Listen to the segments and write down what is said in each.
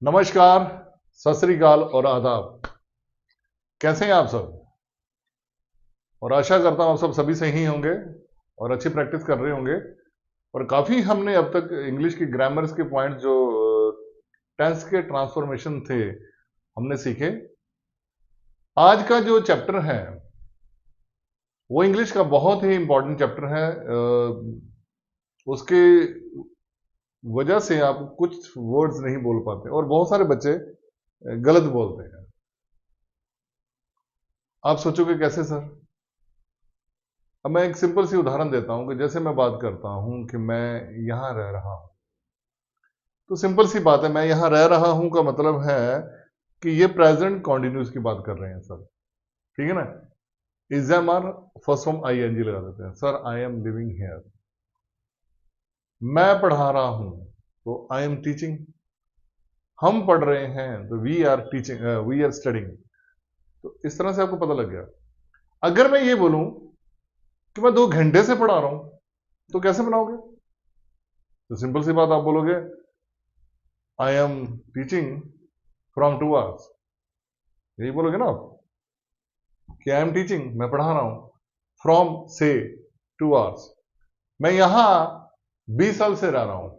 नमस्कार, सत श्री अकाल और आदाब। कैसे हैं आप सब? और आशा करता हूं आप सब सभी सही होंगे और अच्छी प्रैक्टिस कर रहे होंगे। और काफी हमने अब तक इंग्लिश की ग्रामर्स के पॉइंट जो टेंस के ट्रांसफॉर्मेशन थे हमने सीखे। आज का जो चैप्टर है वो इंग्लिश का बहुत ही इंपॉर्टेंट चैप्टर है। उसके वजह से आप कुछ वर्ड्स नहीं बोल पाते और बहुत सारे बच्चे गलत बोलते हैं। आप सोचोगे कैसे सर? अब मैं एक सिंपल सी उदाहरण देता हूं कि जैसे मैं बात करता हूं कि मैं यहां रह रहा हूं, तो सिंपल सी बात है, मैं यहां रह रहा हूं का मतलब है कि ये प्रेजेंट कॉन्टिन्यूस की बात कर रहे हैं सब, ठीक है ना। Is am are first form I N G लगा देते हैं। Sir I am living here. मैं पढ़ा रहा हूं तो आई एम टीचिंग। हम पढ़ रहे हैं तो we are teaching, we are studying. तो इस तरह से आपको पता लग गया। अगर मैं ये बोलूं कि मैं 2 घंटे से पढ़ा रहा हूं तो कैसे बनाओगे? तो सिंपल सी बात, आप बोलोगे I am teaching from 2 hours. यही बोलोगे ना आप कि आई एम टीचिंग, मैं पढ़ा रहा हूं फ्रॉम से 2 आवर्स। मैं यहां 20 साल से रह रहा हूं।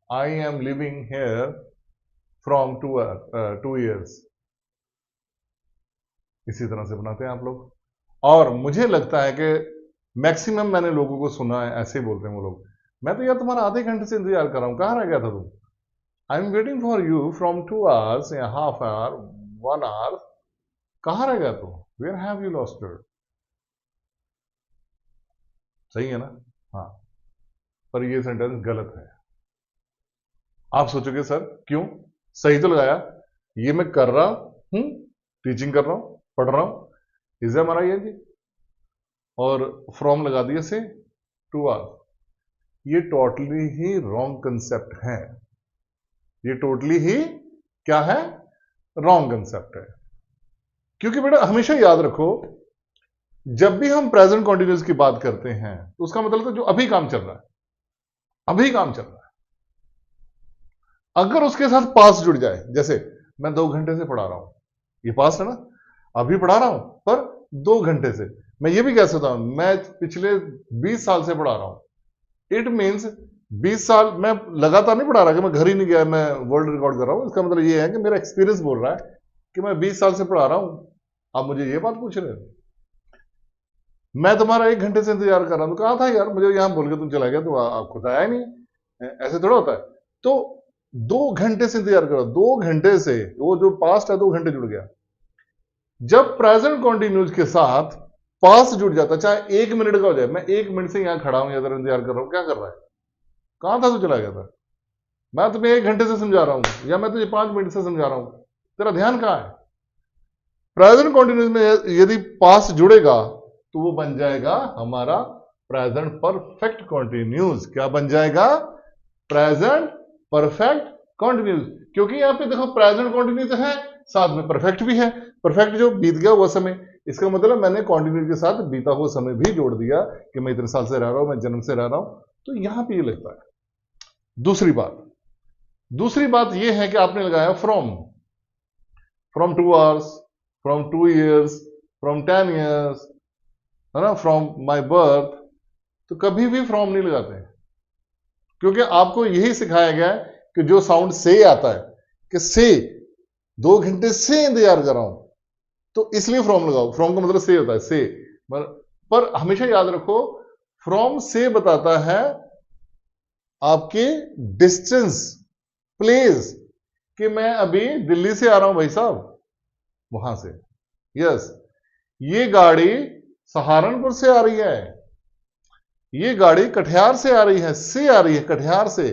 आई am living here from 2 years. इसी तरह से बनाते हैं आप लोग। और मुझे लगता है कि मैक्सिमम मैंने लोगों को सुना है ऐसे ही बोलते हैं वो लोग, मैं तो यार तुम्हारा आधे घंटे से इंतजार कर रहा हूं, कहां रह गया था तुम? I am waiting for you from 2 hours या हाफ आवर, 1 आवर। कहां रह गया तुम? Where have you lost it? सही है ना? हाँ, पर ये सेंटेंस गलत है। आप सोचोगे सर क्यों? सही तो लगाया। ये मैं कर रहा हूं, टीचिंग कर रहा हूं, पढ़ रहा हूं, इज हमारा ये जी, और फ्रॉम लगा दिया से 2 आवर्स। ये टोटली ही रॉन्ग कंसेप्ट है। ये टोटली ही क्या है? रॉन्ग कंसेप्ट है। क्योंकि बेटा हमेशा याद रखो, जब भी हम प्रेजेंट कॉन्टिन्यूस की बात करते हैं तो उसका मतलब है जो अभी काम चल रहा है, अभी काम चल रहा है। अगर उसके साथ पास्ट जुड़ जाए, जैसे मैं 2 घंटे से पढ़ा रहा हूं, ये पास्ट है ना, अभी पढ़ा रहा हूं पर 2 घंटे से। मैं ये भी कह सकता हूं मैं पिछले 20 साल से पढ़ा रहा हूं। इट मीन्स 20 साल मैं लगातार नहीं पढ़ा रहा कि मैं घर ही नहीं गया, मैं वर्ल्ड रिकॉर्ड कर रहा हूं। इसका मतलब ये है कि मेरा एक्सपीरियंस बोल रहा है कि मैं 20 साल से पढ़ा रहा हूं। आप मुझे ये बात पूछ रहे हो? मैं तुम्हारा 1 घंटे से इंतजार कर रहा हूं, तो कहा था यार मुझे यहां बोल के तुम चला गया, तो आप खुद आया नहीं। ऐसे थोड़ा होता है। तो 2 घंटे से इंतजार करो, 2 घंटे से वो जो पास्ट है 2 घंटे जुड़ गया। जब प्रेजेंट कॉन्टिन्यूस के साथ पास्ट जुड़ जाता, चाहे 1 मिनट का हो जाए, मैं 1 मिनट से यहां खड़ा हूं या इंतजार कर रहा हूं, क्या कर रहा है? कहां था? तो चला गया था। मैं तुम्हें 1 घंटे से समझा रहा हूं या मैं तुझे 5 मिनट से समझा रहा हूं, तेरा ध्यान कहां है? प्रेजेंट कॉन्टिन्यूस में यदि पास्ट जुड़ेगा तो वो बन जाएगा हमारा प्रेजेंट परफेक्ट कॉन्टिन्यूस। क्या बन जाएगा? Present perfect continuous. क्योंकि यहां पे देखो प्रेजेंट कॉन्टिन्यूस है, साथ में परफेक्ट भी है। परफेक्ट जो बीत गया हुआ समय, इसका मतलब मैंने कॉन्टिन्यूस के साथ बीता हुआ समय भी जोड़ दिया कि मैं इतने साल से रह रहा हूं, मैं जन्म से रह रहा हूं। तो यहां पे ये लगता है। दूसरी बात यह है कि आपने लगाया from 2 hours, from 2 years, from 10 years, है ना, फ्रॉम माई बर्थ। तो कभी भी फ्रॉम नहीं लगाते हैं, क्योंकि आपको यही सिखाया गया है कि जो साउंड से आता है कि से, 2 घंटे से इंतजार कर रहा हूं, तो इसलिए फ्रॉम लगाओ। फ्रॉम का मतलब से होता है, से। पर हमेशा याद रखो, फ्रॉम से बताता है आपके डिस्टेंस, प्लेस, कि मैं अभी दिल्ली से आ रहा हूं भाई साहब, वहां से। यस, ये गाड़ी सहारनपुर से आ रही है, ये गाड़ी कटिहार से आ रही है, से आ रही है कटिहार से।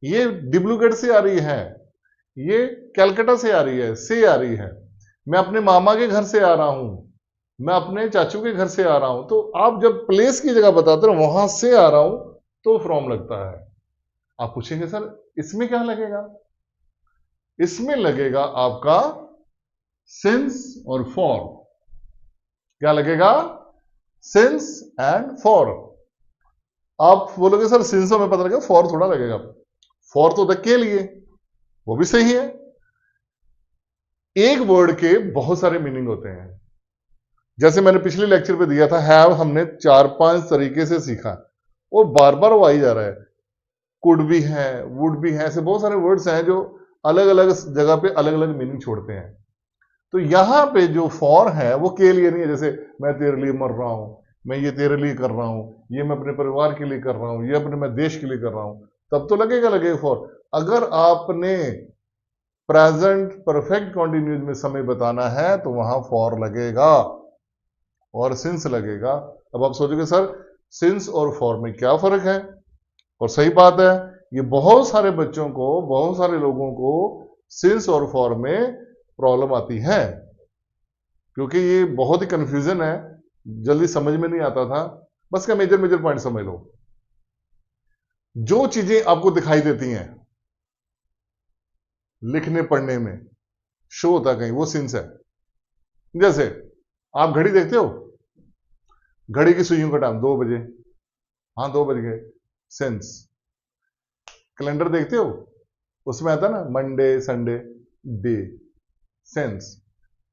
ये डिब्रूगढ़ से आ रही है, ये कलकत्ता से आ रही है, से आ रही है। मैं अपने मामा के घर से आ रहा हूं, मैं अपने चाचू के घर से आ रहा हूं। तो आप जब प्लेस की जगह बताते हो वहां से आ रहा हूं, तो फ्रॉम लगता है। आप पूछेंगे सर इसमें क्या लगेगा? इसमें लगेगा आपका सिंस और फॉर। क्या लगेगा? Since and for. आप बोलोगे सर सिंस हमें पता लगेगा, फॉर थोड़ा लगेगा। फॉर तो तक के लिए, वो भी सही है। एक वर्ड के बहुत सारे मीनिंग होते हैं। जैसे मैंने पिछले लेक्चर पे दिया था, हैव हमने 4-5 तरीके से सीखा और बार बार वो आ ही जा रहा है। कुड भी है, वुड भी है, ऐसे बहुत सारे वर्ड्स हैं जो अलग अलग जगह पे अलग अलग मीनिंग छोड़ते हैं। तो यहां पे जो फॉर है वो के लिए नहीं है। जैसे मैं तेरे लिए मर रहा हूं, मैं ये तेरे लिए कर रहा हूं, ये मैं अपने परिवार के लिए कर रहा हूं, ये अपने मैं देश के लिए कर रहा हूं, तब तो लगेगा फॉर। अगर आपने प्रेजेंट परफेक्ट कॉन्टिन्यूज में समय बताना है तो वहां फॉर लगेगा और सिंस लगेगा। अब आप सोचोगे सर सिंस और फॉर में क्या फर्क है? और सही बात है, ये बहुत सारे बच्चों को, बहुत सारे लोगों को सिंस और फॉर में प्रॉब्लम आती है, क्योंकि ये बहुत ही कंफ्यूजन है, जल्दी समझ में नहीं आता था। बस क्या मेजर मेजर पॉइंट समझ लो। जो चीजें आपको दिखाई देती हैं लिखने पढ़ने में, शो होता कहीं, वो सिंस है। जैसे आप घड़ी देखते हो, घड़ी की सुइयों का टाइम 2 बजे, हाँ 2 बज गए, सेंस। कैलेंडर देखते हो, उसमें आता ना Monday Sunday day, sense.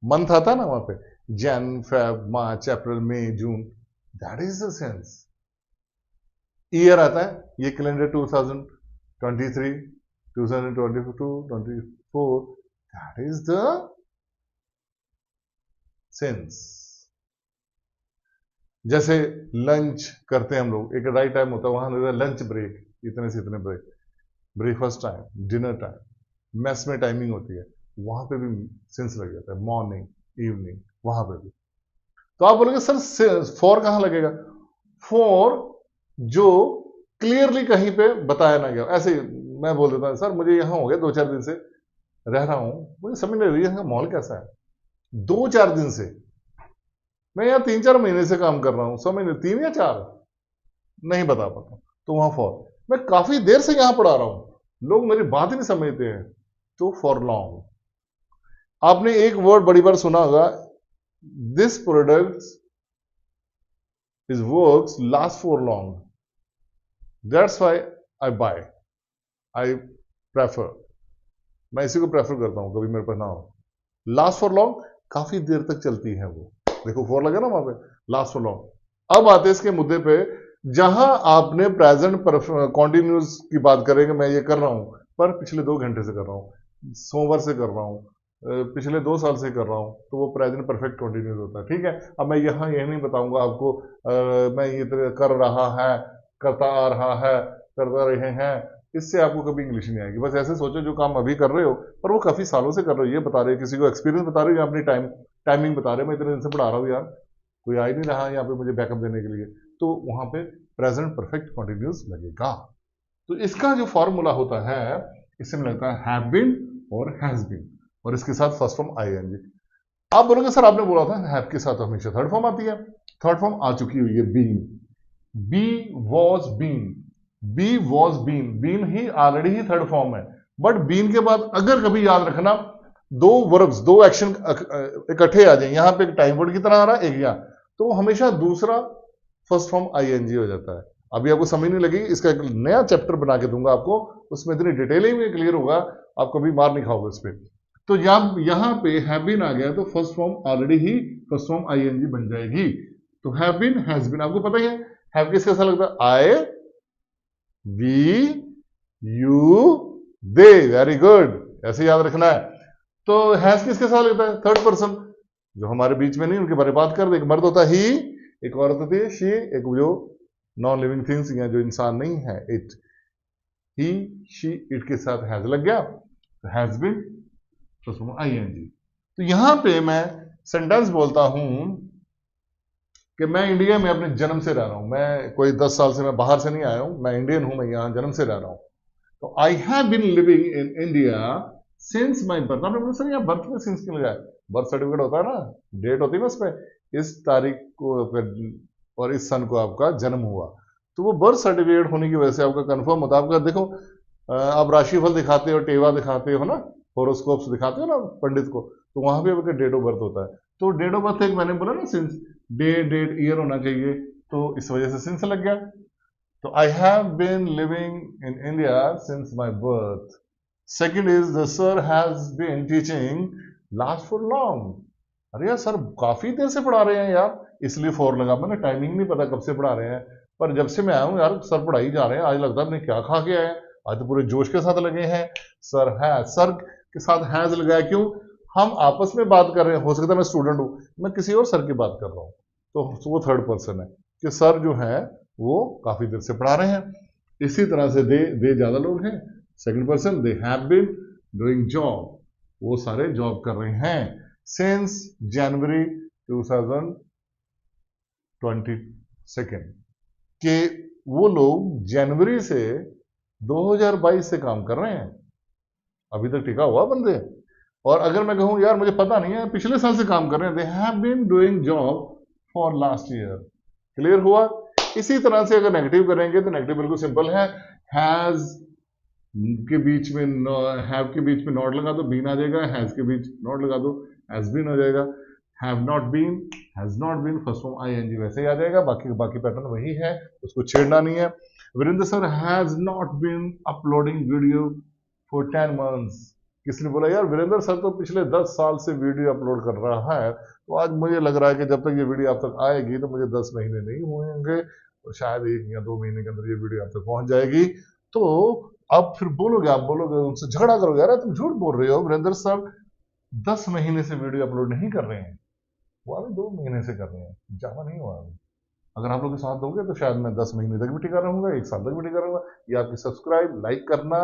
Month आता ना वहां पे, Jan Feb March April May June, that is the sense. Year आता है, ये calendar 2023 2022 24, that is the sense. जैसे लंच करते हैं हम लोग, एक राइट टाइम होता है, वहां लंच ब्रेक, इतने से इतने break, breakfast time, dinner time, mess में टाइमिंग होती है, वहां पे भी सेंस लग जाता है, मॉर्निंग इवनिंग, वहां पे भी। तो आप बोलोगे सर फॉर कहां लगेगा? फॉर जो क्लियरली कहीं पे बताया ना गया। ऐसे मैं बोल देता हूं सर मुझे यहां हो गया 2-4 दिन से रह रहा हूं, मुझे समझ नहीं रही है माहौल कैसा है। 2-4 दिन से मैं यहाँ 3-4 महीने से काम कर रहा हूं, समझ नहीं, 3 या 4 नहीं बता पाता, तो वहां फॉर। मैं काफी देर से यहां पढ़ा रहा हूं, लोग मेरी बात ही नहीं समझते हैं, तो फॉर लॉन्ग। आपने एक वर्ड बड़ी बार सुना होगा, this product is works last for long, that's why I buy, I prefer. मैं इसी को प्रेफर करता हूं, कभी मेरे पास ना हो। लास्ट फॉर लॉन्ग, काफी देर तक चलती है वो, देखो फॉर लगा ना वहां पे, लास्ट फॉर लॉन्ग। अब आते हैं इसके मुद्दे पे, जहां आपने प्रेजेंट कॉन्टिन्यूस की बात करेंगे, मैं ये कर रहा हूं पर पिछले 2 घंटे से कर रहा हूं, सोमवार से कर रहा हूं, पिछले 2 साल से कर रहा हूं, तो वो प्रेजेंट परफेक्ट कॉन्टिन्यूस होता है। ठीक है, अब मैं यहां यह नहीं बताऊंगा आपको मैं ये कर रहा है, करता आ रहा है, करता रहे हैं, इससे आपको कभी इंग्लिश नहीं आएगी। बस ऐसे सोचो जो काम अभी कर रहे हो पर वो काफी सालों से कर रहे हो, ये बता रहे हो, किसी को एक्सपीरियंस बता रहे हो या अपनी टाइमिंग बता रहे हो, मैं इतने दिन से पढ़ा रहा हूँ यार, कोई आ ही नहीं रहा यहाँ पे मुझे बैकअप देने के लिए, तो वहां पे प्रेजेंट परफेक्ट कॉन्टिन्यूस लगेगा। तो इसका जो फॉर्मूला होता है, इससे में लगता है हैव बीन और हैज बीन, और इसके साथ फर्स्ट फॉर्म आईएनजी। आप बोलोगे सर आपने बोला था हैव के साथ हमेशा थर्ड फॉर्म आती है, थर्ड फॉर्म आ चुकी हुई है been, be was been, be was been, been ही ऑलरेडी ही थर्ड फॉर्म है, बट बीन के बाद अगर कभी याद रखना 2 वर्ब्स 2 एक्शन इकट्ठे आ जाए, यहां पे एक टाइम वर्ड की तरह आ रहा है एक यहां, तो हमेशा दूसरा फर्स्ट फॉर्म आईएनजी हो जाता है। अभी आपको समझ नहीं लगेगी, इसका एक नया चैप्टर बना के दूंगा आपको, उसमें इतनी डिटेलिंग में क्लियर होगा, आप कभी मार नहीं खाओगे इस पे। तो यहां पे हैव बीन आ गया तो फर्स्ट फॉर्म ऑलरेडी ही फर्स्ट फॉर्म आईएनजी बन जाएगी। तो हैव बीन हैज बीन, आपको पता ही है हैव किसके साथ लगता है, आई वी यू दे, वेरी गुड, ऐसे याद रखना है। तो हैज किसके साथ लगता है, थर्ड पर्सन, जो हमारे बीच में नहीं, उनके बारे में बात कर दे, एक मर्द होता है ही, एक औरत होती है शी, एक जो नॉन लिविंग थिंग्स या जो इंसान नहीं है इट, ही शी इट के साथ हैज लग गया, तो हैज बीन तो आईएनजी। तो यहां पे मैं सेंटेंस बोलता हूं कि मैं इंडिया में अपने जन्म से रह रहा हूं, मैं कोई 10 साल से मैं बाहर से नहीं आया हूं, मैं इंडियन हूं, मैं यहां जन्म से रह रहा हूं। तो I have been living in India since my birth. आपने बोला सर यहाँ बर्थ में सिंस क्यों लगाया, बर्थ सर्टिफिकेट होता है ना, डेट होती है ना उस पर, इस तारीख को और इस सन को आपका जन्म हुआ, तो वो बर्थ सर्टिफिकेट होने की वजह से आपका कंफर्म होता है। आपका देखो आप राशिफल दिखाते हो, टेवा दिखाते हो ना, होरोस्कोप्स दिखाते हो ना पंडित को, तो वहां पे आपका डेट ऑफ बर्थ होता है। तो डेट ऑफ बर्थ एक मैंने बोला ना सिंस, डे डेट ईयर होना चाहिए, तो इस वजह से सिंस लग गया। तो I have been living in India since my birth. Second is the sir has been teaching last for long. अरे यार सर काफी देर से पढ़ा रहे हैं यार, इसलिए 4 लगा। मैंने टाइमिंग नहीं पता कब से पढ़ा रहे हैं, पर जब से मैं आया हूँ यार सर पढ़ाई जा रहे हैं। आज लगता है आपने क्या खा के आए हैं, आज तो पूरे जोश के साथ लगे हैं। सर है, सर के साथ हैज लगाया क्यों? हम आपस में बात कर रहे हैं, हो सकता है मैं स्टूडेंट हूँ, मैं किसी और सर की बात कर रहा हूँ, तो वो थर्ड पर्सन है कि सर जो है वो काफी देर से पढ़ा रहे हैं। इसी तरह से दे ज्यादा लोग हैं। Second person, they have been doing job, वो सारे जॉब कर रहे हैं सिंस जनवरी 2022 कि वो लोग जनवरी से 2022 से काम कर रहे हैं, अभी तक टिका हुआ बंदे। और अगर मैं कहूं यार मुझे पता नहीं है, पिछले साल से काम कर रहे हैं, they have been doing job for last year. Clear हुआ? इसी तरह से अगर नेगेटिव करेंगे तो नेगेटिव बिल्कुल सिंपल है। हैज के बीच में हैव के बीच में नॉट लगा दो, बीन आ जाएगा। हैज के बीच नॉट लगा दो, हैज बीन हो जाएगा। Have not been, has not been, first form I N G वैसे ही आ जाएगा। बाकी पैटर्न वही है, उसको छेड़ना नहीं है। Virendra sir has not been uploading video for 10 months. किसने बोला? यार वीरेंद्र सर तो पिछले 10 साल से वीडियो अपलोड कर रहा है, तो आज मुझे लग रहा है कि जब तक ये वीडियो आप तक आएगी तो मुझे 10 महीने नहीं होंगे, तो शायद 1 या 2 महीने के अंदर ये वीडियो आप तक पहुंच जाएगी। तो अब फिर बोलोगे, आप बोलोगे, उनसे झगड़ा करोगे, यार तुम झूठ बोल रहे हो, वीरेंद्र सर 10 महीने से वीडियो अपलोड नहीं कर रहे हैं, वो अभी 2 महीने से कर रहे हैं, ज्यादा नहीं हुआ अभी। अगर आप लोग साथ दोगे तो शायद मैं 10 महीने तक भी टिका रहूंगा, 1 साल तक भी टिका रहूंगा। ये आपकी सब्सक्राइब, लाइक करना,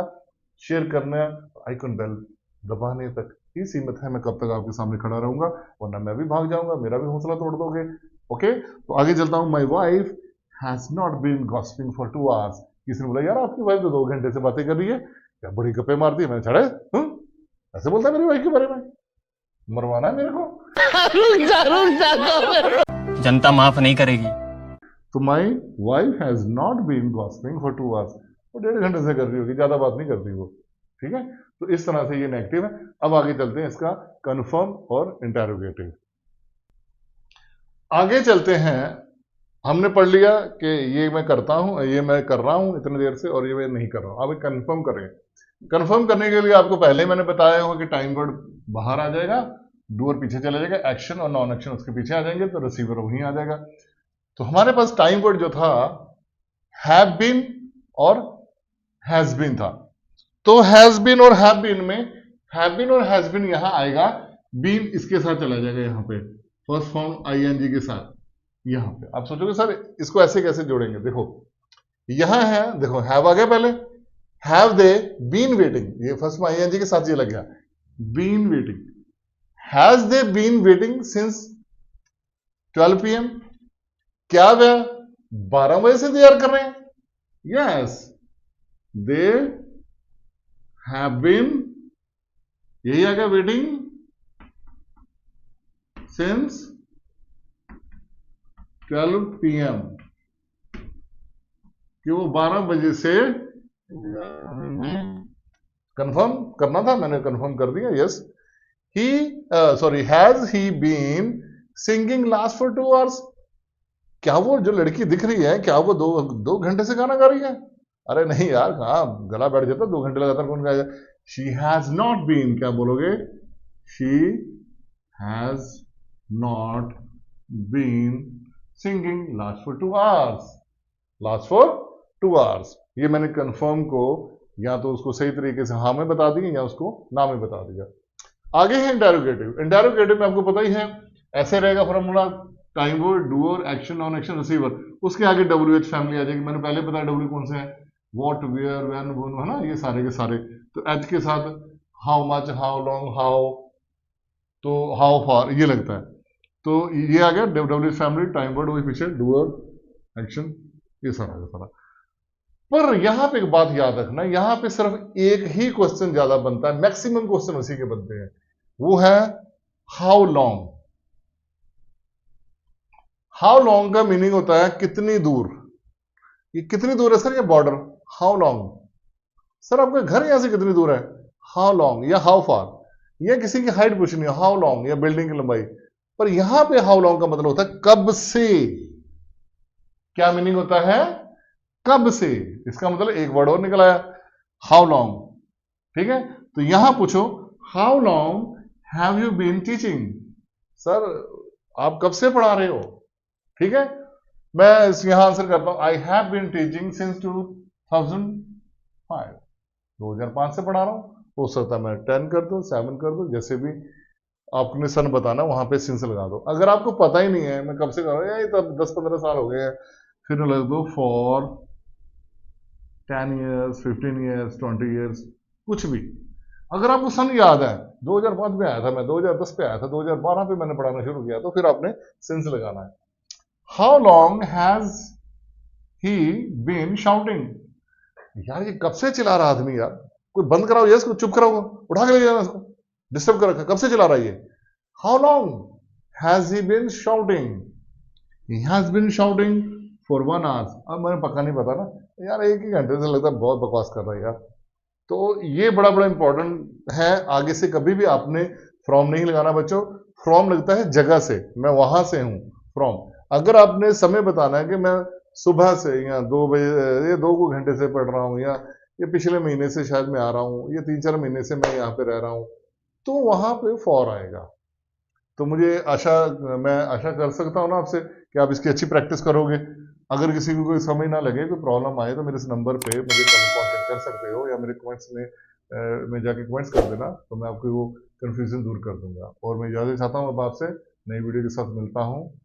शेयर करना, आइकन बेल दबाने तक ही सीमित है। मैं कब तक आपके सामने खड़ा रहूंगा, वरना मैं भी भाग जाऊंगा, मेरा भी हौसला तोड़ दोगे। ओके, तो आगे चलता हूं। My wife has not been gossiping for 2 hours. किसी ने बोला यार आपकी वाइफ तो 2 घंटे से बातें कर रही है, क्या बड़ी गप्पे मारती है। मैंने छड़े ऐसे बोलता है मेरी वाइफ के बारे में, मरवाना है मेरे को। जनता माफ नहीं करेगी। तो my wife has not been gossiping for 2 hours, वो 1.5 घंटे से कर रही होगी, ज्यादा बात नहीं करती वो। ठीक है, तो इस तरह से ये नेगेटिव है। अब आगे चलते हैं इसका कंफर्म और इंटेरोगेटिव। आगे चलते हैं। हमने पढ़ लिया कि ये मैं करता हूं, ये मैं कर रहा हूं इतनी देर से, और ये मैं नहीं कर रहा हूं। अब कंफर्म करें। कंफर्म करने के लिए आपको पहले मैंने बताया होगा कि टाइम वर्ड बाहर आ जाएगा, डूअर पीछे चला जाएगा, एक्शन और नॉन एक्शन उसके पीछे आ जाएंगे, तो रिसीवर वहीं आ जाएगा। तो हमारे पास टाइम वर्ड जो था हैव बीन और हैज बीन था। तो हैज बीन और हैव बीन में हैव बीन और हैज बीन यहां आएगा, बीन इसके साथ चला जाएगा यहां पे, फर्स्ट फॉर्म आईएनजी के साथ यहां पे। आप सोचोगे सर इसको ऐसे कैसे जोड़ेंगे? देखो यहां है, देखो हैव आ गया पहले, हैव दे बीन वेटिंग, ये फर्स्ट फॉर्म आईएनजी के साथ ये लग गया, been waiting. Has they been waiting since 12 PM? क्या वह 12 बजे से इंतजार कर रहे हैं? यस, दे हैव बीन, यही आ गया, वेटिंग सिंस 12 PM, कि वो 12 बजे से कंफर्म करना था, मैंने कंफर्म कर दिया। Yes, he sorry has he been singing last for 2 hours? क्या वो जो लड़की दिख रही है, क्या वो 2 घंटे से गाना गा रही है? अरे नहीं यार, कहाँ गला बैठ जाता 2 घंटे लगातार कौन गाएगा। शी हैज नॉट बीन, क्या बोलोगे? She has not been singing last for 2 hours, last for 2 hours. ये मैंने कंफर्म को या तो उसको सही तरीके से हाँ में बता दिया या उसको ना में बता दिया। आगे है इंटेरोगेटिव। इंटेरोगेटिव में आपको पता ही है, ऐसे रहेगा formula, time word, doer, action, non action, receiver, उसके आगे WH फैमिली आ जाएगी। मैंने पहले बताया W कौन से है, वॉट, वेयर, व्हेन, व्हेन, है ना, ये सारे के सारे। तो H के साथ how much, how long, how, तो हाउ फार ये लगता है। तो ये आ गया WH फैमिली, टाइम वर्ड वही पीछे, डूअर, एक्शन, ये सारा का सारा। पर यहां पे एक बात याद रखना, यहां पे सिर्फ एक ही क्वेश्चन ज्यादा बनता है, मैक्सिमम क्वेश्चन उसी के बनते हैं, वो है हाउ लॉन्ग। हाउ लॉन्ग का मीनिंग होता है कितनी दूर। ये कितनी दूर है सर? ये बॉर्डर। हाउ लॉन्ग सर, आपका घर यहां से कितनी दूर है? हाउ लॉन्ग, या हाउ फार, या किसी की हाइट पूछनी है, हाउ लॉन्ग, या बिल्डिंग की लंबाई। पर यहां पे हाउ लॉन्ग का मतलब होता है कब से। क्या मीनिंग होता है? कब से। इसका मतलब एक वर्ड और निकल आया, हाउ लॉन्ग। ठीक है, तो यहां पूछो how long have you been teaching? Sir आप कब से पढ़ा रहे हो? ठीक है, मैं यहां आंसर करता हूं, I have been teaching since 2005, 2005 से पढ़ा रहा हूं। हो सकता है मैं 10 कर दूं, 7 कर दूं, जैसे भी आपने सन बताना वहां पे सिंस लगा दो। अगर आपको पता ही नहीं है मैं कब से कर रहा हूं, ये तब 10-15 साल हो गए हैं, फिर लग दो फॉर 10 ईयर्स, 15 ईयर्स, 20 ईयर्स, कुछ भी। अगर आपको सन याद है 2005 में आया था मैं, 2010 पे आया था, 2012 पे मैंने पढ़ाना शुरू किया, तो फिर आपने सिंस लगाना है। How long has he been shouting? यार ये कब से चिल्ला रहा आदमी यार, कोई बंद कराओ, ये इसको चुप कराओ, उठा के ले जाना इसको, डिस्टर्ब कर रखा, कब से चिल्ला रहा है ये? How long has he been shouting? He has been shouting for 1 hour. अब मैंने पक्का नहीं पता ना यार, एक ही घंटे से लगता है, बहुत बकवास कर रहा है यार। तो ये बड़ा बड़ा इंपॉर्टेंट है। आगे से कभी भी आपने फ्रॉम नहीं लगाना बच्चों, फ्रॉम लगता है जगह से, मैं वहां से हूं, फ्रॉम। अगर आपने समय बताना है कि मैं सुबह से या 2 बजे, ये 2 घंटे से पढ़ रहा हूं, या ये पिछले महीने से शायद मैं आ रहा हूं, ये 3-4 महीने से मैं यहाँ पे रह रहा हूं, तो वहां पे फॉर आएगा। तो मुझे आशा, मैं आशा कर सकता हूँ ना आपसे कि आप इसकी अच्छी प्रैक्टिस करोगे। अगर किसी को कोई समझ ना लगे, कोई प्रॉब्लम आए, तो मेरे इस नंबर पे मुझे कांटेक्ट कर सकते हो, या मेरे कमेंट्स में जाके कमेंट्स कर देना, तो मैं आपको वो कंफ्यूजन दूर कर दूंगा। और मैं इजाजत चाहता हूँ अब आपसे, नई वीडियो के साथ मिलता हूँ।